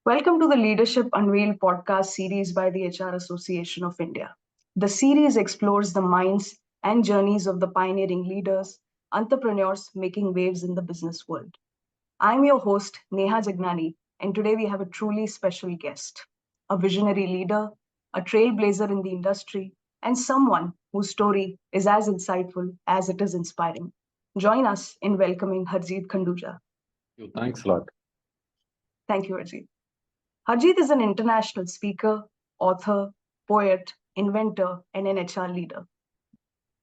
Welcome to the Leadership Unveiled podcast series by the HR Association of India. The series explores the minds and journeys of the pioneering leaders, entrepreneurs making waves in the business world. I'm your host, Neha Jagnani, and today we have a truly special guest, a visionary leader, a trailblazer in the industry, and someone whose story is as insightful as it is inspiring. Join us in welcoming Harjeet Khanduja. Thanks a lot. Thank you, Harjeet. Harjeet is an international speaker, author, poet, inventor, and an HR leader.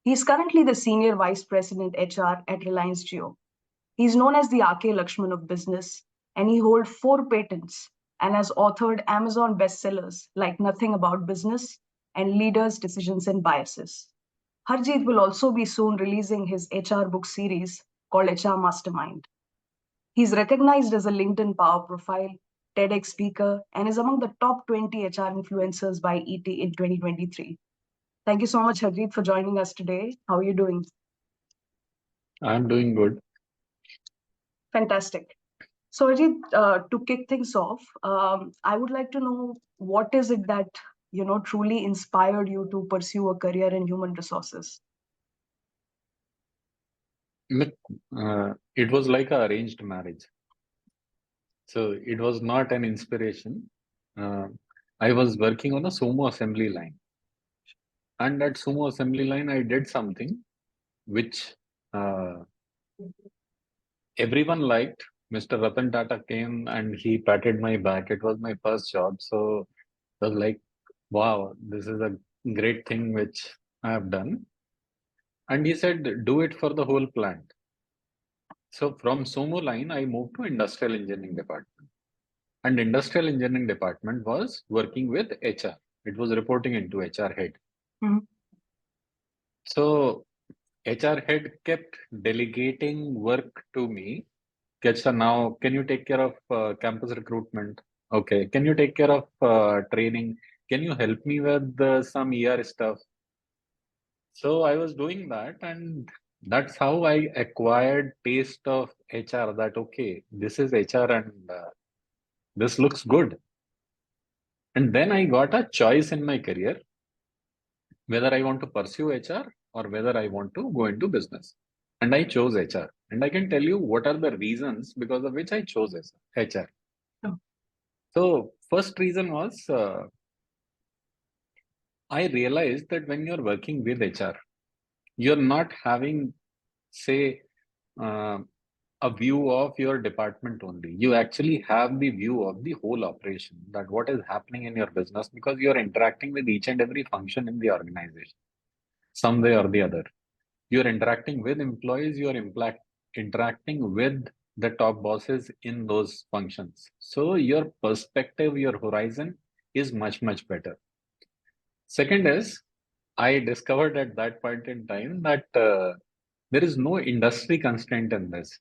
He is currently the Senior Vice President HR at Reliance Jio. He is known as the R.K. Lakshman of business, and he holds 4 patents and has authored Amazon bestsellers like Nothing About Business and Leaders, Decisions, and Biases. Harjeet will also be soon releasing his HR book series called HR Mastermind. He's recognized as a LinkedIn Power Profile, TEDx speaker, and is among the top 20 HR influencers by ET in 2023. Thank you so much, Harjeet, for joining us today. How are you doing? I'm doing good. Fantastic. So, Harjeet, to kick things off, I would like to know what is it that truly inspired you to pursue a career in human resources? Look, it was like a arranged marriage. So it was not an inspiration. Uh, I was working on a sumo assembly line. And at sumo assembly line, I did something which uh, everyone liked. Mr. Ratan Tata came and he patted my back. It was my first job. So it was like, wow, this is a great thing which I have done. And he said, do it for the whole plant. So from Sumo line, I moved to industrial engineering department. And industrial engineering department was working with HR. It was reporting into HR head. Mhm. So HR head kept delegating work to me. Ketsa, now can you take care of campus recruitment? Okay. Can you take care of training? Can you help me with some ER stuff? So I was doing that, and that's how I acquired taste of HR. That okay, this is HR, and this looks good. And then I got a choice in my career whether I want to pursue HR or whether I want to go into business. And I chose HR. And I can tell you what are the reasons because of which I chose HR. Oh. So first reason was I realized that when you're working with HR, you're not having, say, uh, a view of your department only. You actually have the view of the whole operation, that what is happening in your business because you're interacting with each and every function in the organization, some way or the other. You're interacting with employees, interacting with the top bosses in those functions. So your perspective, your horizon is much, much better. Second is, I discovered at that point in time that there is no industry constraint in this.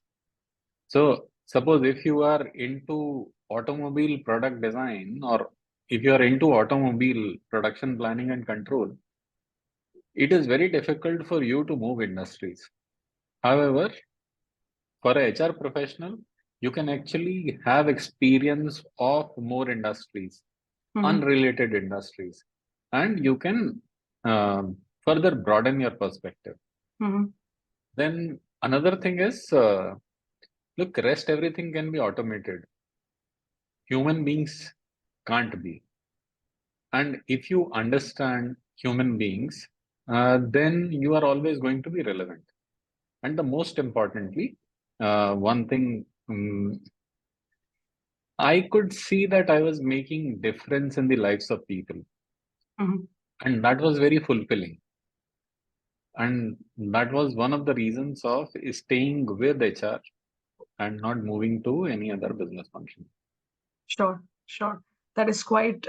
So suppose if you are into automobile product design or if you are into automobile production planning and control, it is very difficult for you to move industries. However, for a HR professional, you can actually have experience of more industries, Mhm. unrelated industries, and you can further broaden your perspective. Mhm. Then another thing is, look, rest everything can be automated. Human beings can't be. And if you understand human beings, then you are always going to be relevant. And the most importantly, one thing I could see that I was making difference in the lives of people, Mhm. and that was very fulfilling. And that was one of the reasons of staying with HR and not moving to any other business function. Sure, sure. That is quite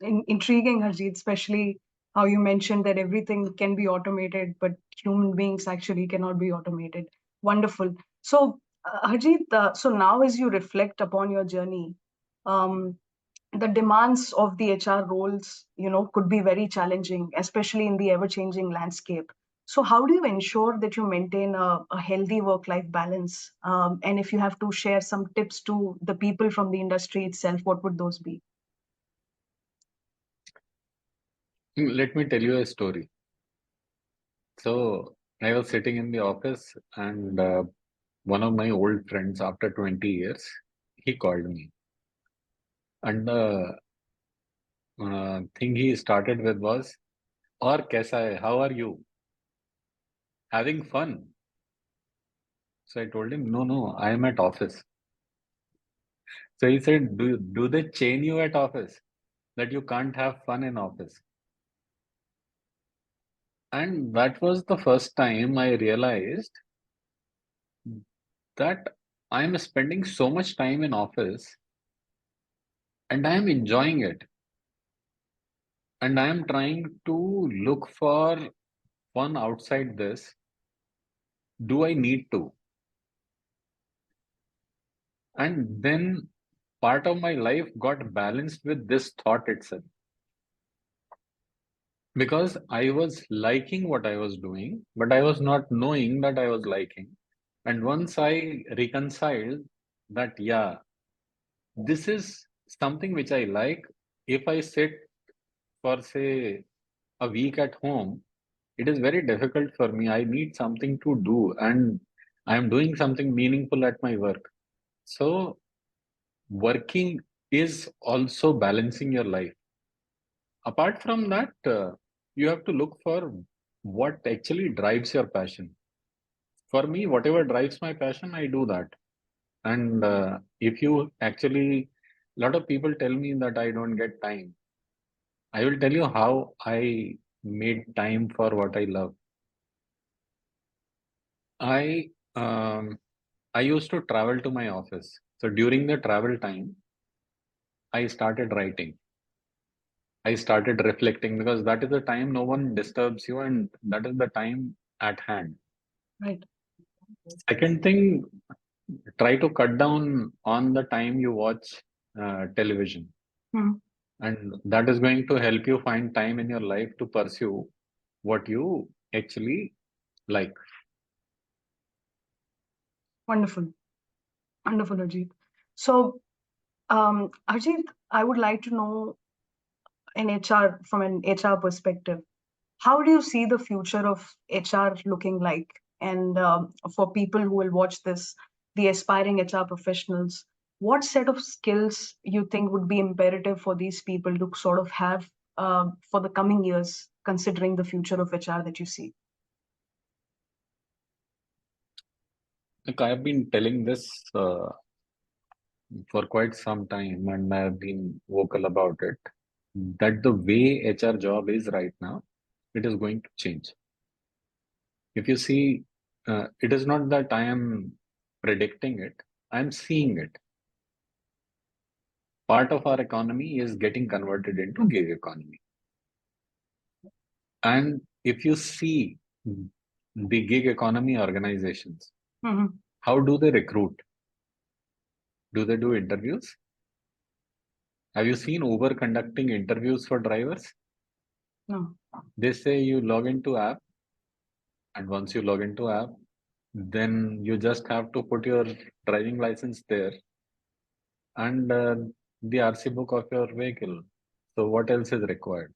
intriguing, Harjeet, especially how you mentioned that everything can be automated, but human beings actually cannot be automated. Wonderful. So, Harjeet, so now as you reflect upon your journey, um, the demands of the HR roles, could be very challenging, especially in the ever-changing landscape. So, how do you ensure that you maintain a healthy work life balance? And if you have to share some tips to the people from the industry itself, what would those be? Let me tell you a story. So I was sitting in the office, and one of my old friends, after 20 years, he called me. And the thing he started with was, "Or kaisa hai? How are you? Having fun?" So I told him, no, I am at office. So he said, do they chain you at office that you can't have fun in office? And that was the first time I realized that I am spending so much time in office and I am enjoying it. And I am trying to look for fun outside this. Do I need to? And then part of my life got balanced with this thought itself. Because I was liking what I was doing, but I was not knowing that I was liking. And once I reconciled that, yeah, this is something which I like. If I sit for, say, a week at home, it is very difficult for me. I need something to do, and I am doing something meaningful at my work. So, working is also balancing your life. Apart from that, you have to look for what actually drives your passion. For me, whatever drives my passion, I do that. And if you actually, a lot of people tell me that I don't get time. I will tell you how I made time for what I love. I um, I used to travel to my office. So during the travel time, I started writing. I started reflecting because that is the time no one disturbs you, and that is the time at hand. Right. Second thing, try to cut down on the time you watch television, Mhm. and that is going to help you find time in your life to pursue what you actually like. Wonderful. Wonderful, Ajit. So, Ajit, I would like to know in HR, from an HR perspective, how do you see the future of HR looking like? And for people who will watch this, the aspiring HR professionals, what set of skills you think would be imperative for these people to sort of have for the coming years, considering the future of HR that you see? Like I have been telling this for quite some time, and I have been vocal about it, that the way HR job is right now, it is going to change. If you see, it is not that I am predicting it, I am seeing it. Part of our economy is getting converted into gig economy. And if you see the gig economy organizations, Mhm. how do they recruit? Do they do interviews? Have you seen Uber conducting interviews for drivers? No. They say you log into app, and once you log into app, then you just have to put your driving license there and the RC book of your vehicle. So what else is required?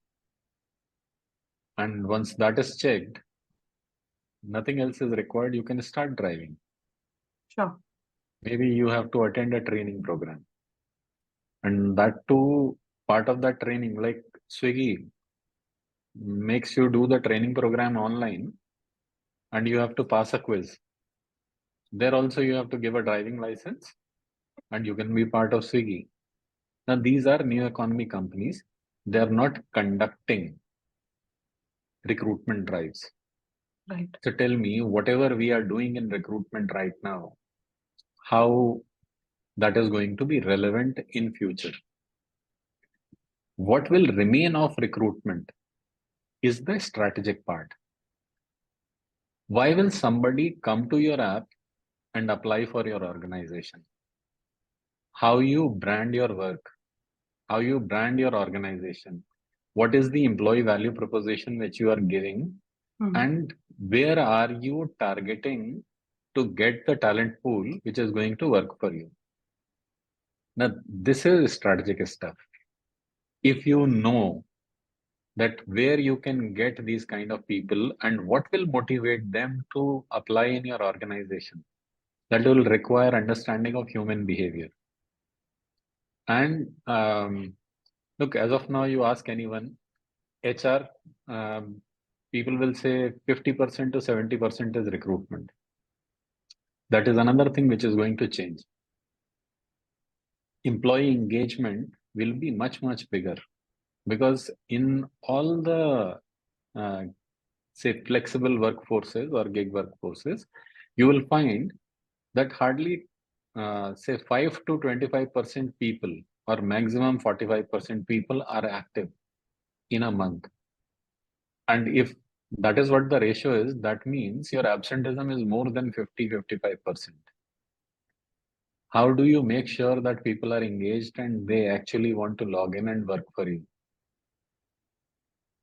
And once that is checked, nothing else is required. You can start driving. Sure. Maybe you have to attend a training program, and that too, part of that training, like Swiggy, makes you do the training program online, and you have to pass a quiz. There also you have to give a driving license, and you can be part of Swiggy. Now these are new economy companies. They are not conducting recruitment drives. Right. So tell me, whatever we are doing in recruitment right now, how that is going to be relevant in future. What will remain of recruitment is the strategic part. Why will somebody come to your app and apply for your organization? How you brand your work, how you brand your organization, what is the employee value proposition which you are giving Mm. and where are you targeting to get the talent pool which is going to work for you. Now, this is strategic stuff. If you know that where you can get these kind of people and what will motivate them to apply in your organization, that will require understanding of human behavior. And look, as of now, you ask anyone, HR, people will say 50% to 70% is recruitment. That is another thing which is going to change. Employee engagement will be much, much bigger because in all the uh, say flexible workforces or gig workforces, you will find that hardly say 5 to 25% people or maximum 45% people are active in a month. And if that is what the ratio is, that means your absenteeism is more than 50-55%. How do you make sure that people are engaged and they actually want to log in and work for you?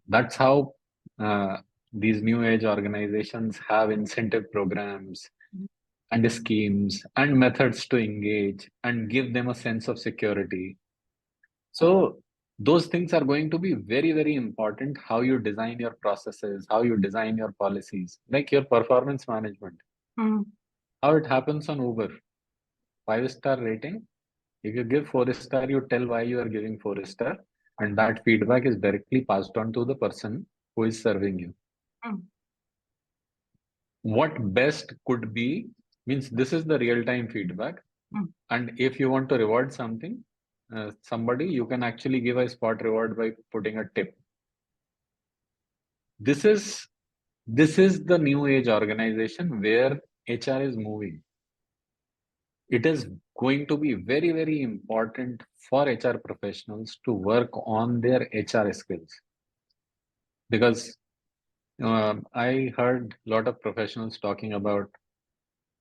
That's how uh, these new age organizations have incentive programs and schemes and methods to engage and give them a sense of security. So those things are going to be very, very important. How you design your processes, how you design your policies, like your performance management, Mm. how it happens on Uber. 5-star rating. If you give 4-star, you tell why you are giving 4-star, and that feedback is directly passed on to the person who is serving you. Mm. What best could be means this is the real time feedback. Mm. And if you want to reward something, somebody, you can actually give a spot reward by putting a tip. This is this is the new age organization where HR is moving. It is going to be very, very important for HR professionals to work on their HR skills because I heard a lot of professionals talking about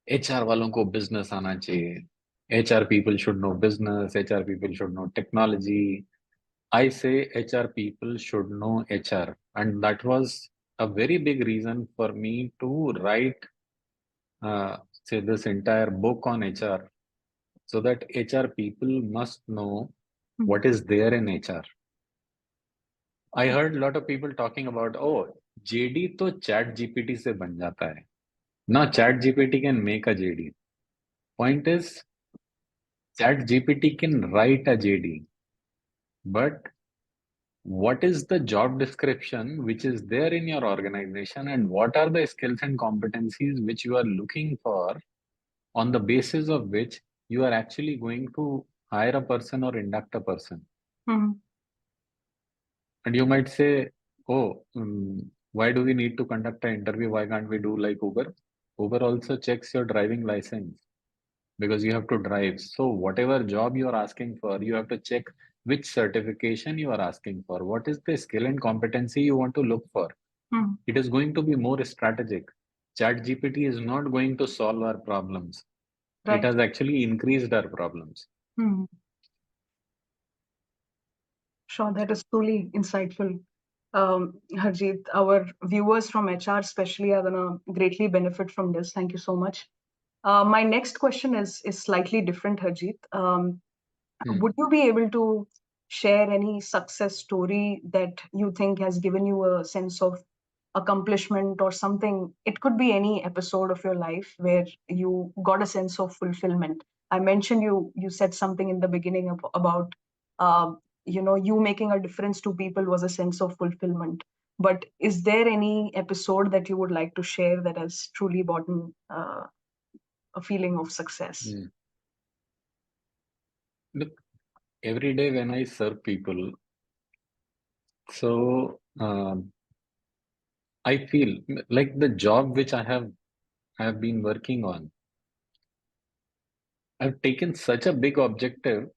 HR वालों को business आना चाहिए. HR people should know business. HR people should know technology. I say HR people should know HR, and that was a very big reason for me to write say this entire book on HR, so that HR people must know Mm. what is there in HR. I heard a lot of people talking about, oh, JD तो chat GPT से बन जाता है. Now chat GPT can make a JD. Point is, chat GPT can write a JD, but what is the job description which is there in your organization and what are the skills and competencies which you are looking for, on the basis of which you are actually going to hire a person or induct a person. Mm. And you might say, oh, why do we need to conduct an interview? Why can't we do like Uber? Uber also checks your driving license because you have to drive. So whatever job you are asking for, you have to check which certification you are asking for. What is the skill and competency you want to look for? Mm. It is going to be more strategic. Chat GPT is not going to solve our problems. It Right. has actually increased our problems. Mm. Sure, that is truly insightful. Harjeet, our viewers from HR especially are gonna greatly benefit from this. Thank you so much. My next question is slightly different, Harjeet. Hmm. Would you be able to share any success story that you think has given you a sense of accomplishment or something? It could be any episode of your life where you got a sense of fulfillment. I mentioned you said something in the beginning about uh, you making a difference to people was a sense of fulfillment. But is there any episode that you would like to share that has truly brought a feeling of success? Hmm. Look, every day when I serve people, so I feel like the job which I have been working on, I've taken such a big objective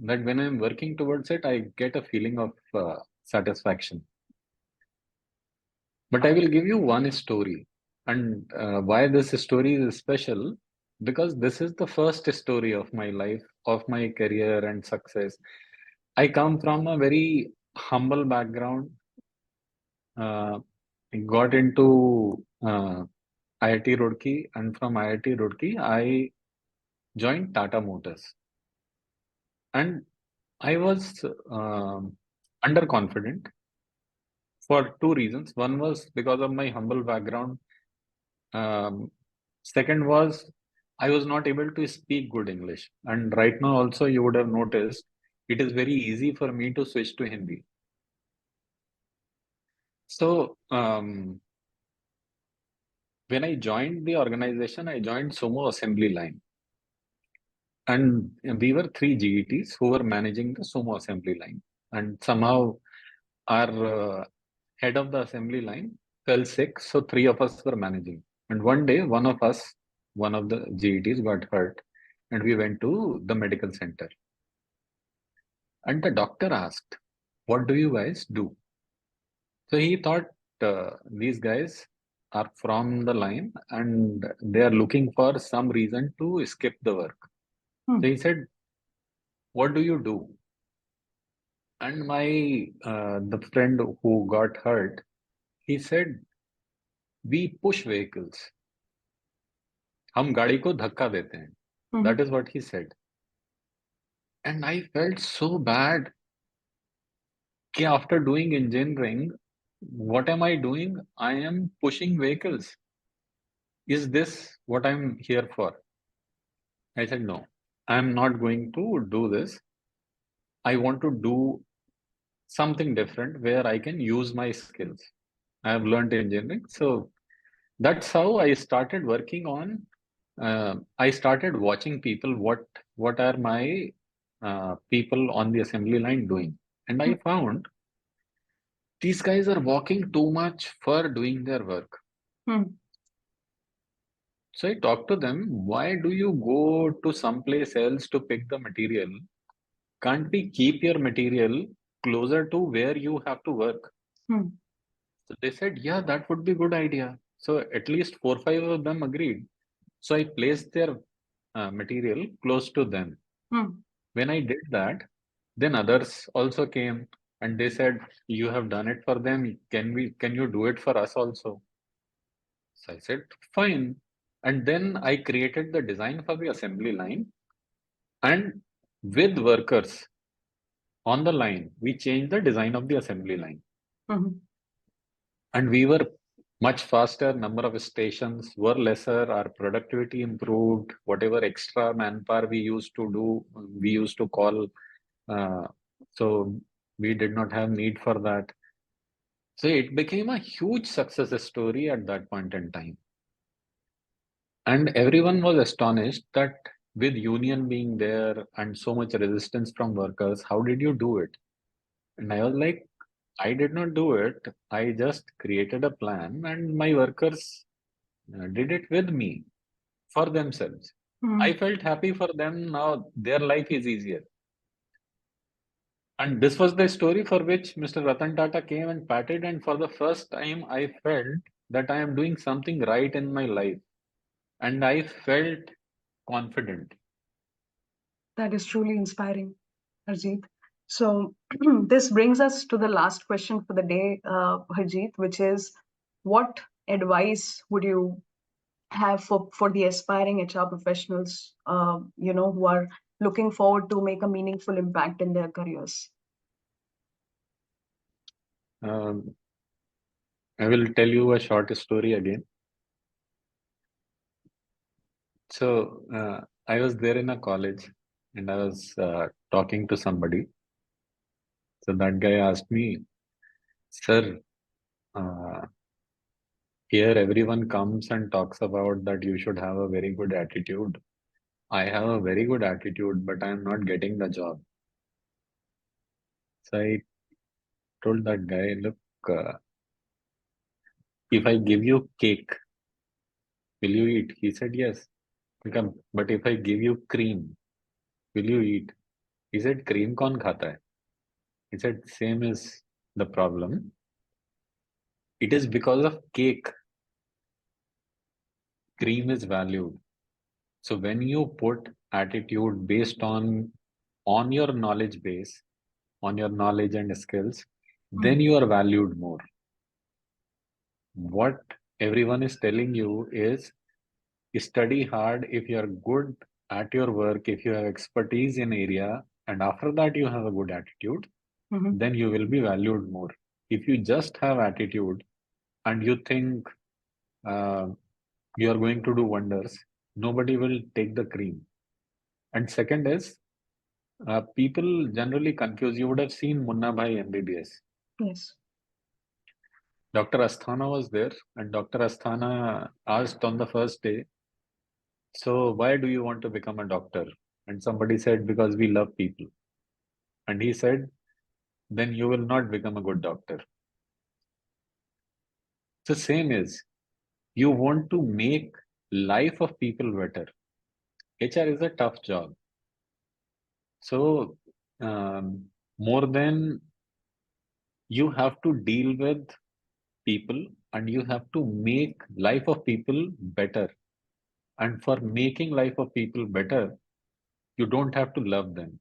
that when I'm working towards it, I get a feeling of satisfaction. But I will give you one story, and why this story is special, because this is the first story of my life, of my career and success. I come from a very humble background. Uh, I got into IIT Roorkee, and from IIT Roorkee, I joined Tata Motors. And I was underconfident for two reasons. One was because of my humble background. Um, Second was I was not able to speak good English. And right now, also, you would have noticed it is very easy for me to switch to Hindi. So, when I joined the organization, I joined Sumo Assembly Line. And we were three GETs who were managing the Sumo Assembly Line. And somehow our head of the assembly line fell sick, so three of us were managing. And one day, one of us, one of the GETs got hurt, and we went to the medical center. And the doctor asked, "What do you guys do?" So he thought these guys are from the line and they are looking for some reason to skip the work. So he said, "What do you do?" And my the friend who got hurt, he said, "We push vehicles." हम गाड़ी को धक्का देते हैं. That is what he said. And I felt so bad कि after doing engineering, what am I doing? I am pushing vehicles. Is this what I'm here for? I said, no, I'm not going to do this. I want to do something different where I can use my skills. I have learned engineering. So that's how I started working on. I started watching people. What are my people on the assembly line doing? And I found these guys are walking too much for doing their work. So I talked to them, why do you go to someplace else to pick the material? Can't we keep your material closer to where you have to work? So they said, yeah, that would be a good idea. So at least 4, 5 of them agreed. So I placed their material close to them. When I did that, then others also came and they said, you have done it for them. Can you do it for us also? So I said, fine. And then I created the design for the assembly line. And with workers on the line, we changed the design of the assembly line. And we were much faster, number of stations were lesser, our productivity improved, whatever extra manpower we used to do, we used to call. So we did not have need for that. So it became a huge success story at that point in time. And everyone was astonished that with union being there and so much resistance from workers, how did you do it? And I was like, I did not do it. I just created a plan and my workers did it with me for themselves. I felt happy for them. Now their life is easier. And this was the story for which Mr. Ratan Tata came and patted. And for the first time, I felt that I am doing something right in my life. And I felt confident. That is truly inspiring, Harjeet. So this brings us to the last question for the day, Harjeet, which is, what advice would you have for the aspiring HR professionals, who are looking forward to make a meaningful impact in their careers? Um, I will tell you a short story again. So I was there in a college and I was talking to somebody. So that guy asked me, Sir, uh, here everyone comes and talks about that you should have a very good attitude. I have a very good attitude, but I am not getting the job. So I told that guy, look, if I give you cake, will you eat? He said, yes. Become, but if I give you cream, will you eat? He said, cream kaun khata hai? He said, same is the problem. It is because of cake, cream is valued. So when you put attitude based on your knowledge base, on your knowledge and skills, then you are valued more. What everyone is telling you is study hard if you are good at your work, if you have expertise in area, and after that you have a good attitude, Mm-hmm. then you will be valued more. If you just have attitude and you think uh, you are going to do wonders, nobody will take the cream. And second is, people generally confuse. You would have seen Munna Bhai MBBS. Yes. Dr. Asthana was there, and Dr. Asthana asked on the first day, so why do you want to become a doctor? And somebody said, because we love people. And he said, then you will not become a good doctor. So same is, you want to make life of people better. HR is a tough job. So more than you have to deal with people and you have to make life of people better. And for making life of people better, you don't have to love them.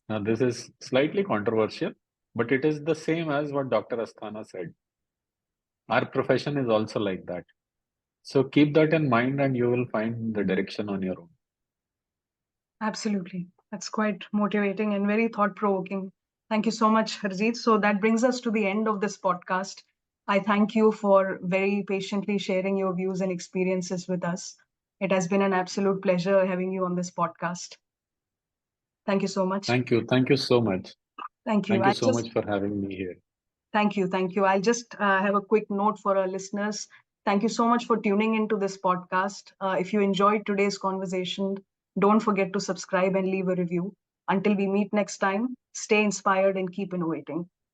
Now, this is slightly controversial, but it is the same as what Dr. Asthana said. Our profession is also like that. So keep that in mind and you will find the direction on your own. Absolutely. That's quite motivating and very thought provoking. Thank you so much, Harjeet. So that brings us to the end of this podcast. I thank you for very patiently sharing your views and experiences with us. It has been an absolute pleasure having you on this podcast. Thank you so much. Thank you. Thank you so much. Thank you. Thank you I so just much for having me here. Thank you. Thank you. I'll just have a quick note for our listeners. Thank you so much for tuning into this podcast. If you enjoyed today's conversation, don't forget to subscribe and leave a review. Until we meet next time, stay inspired and keep innovating.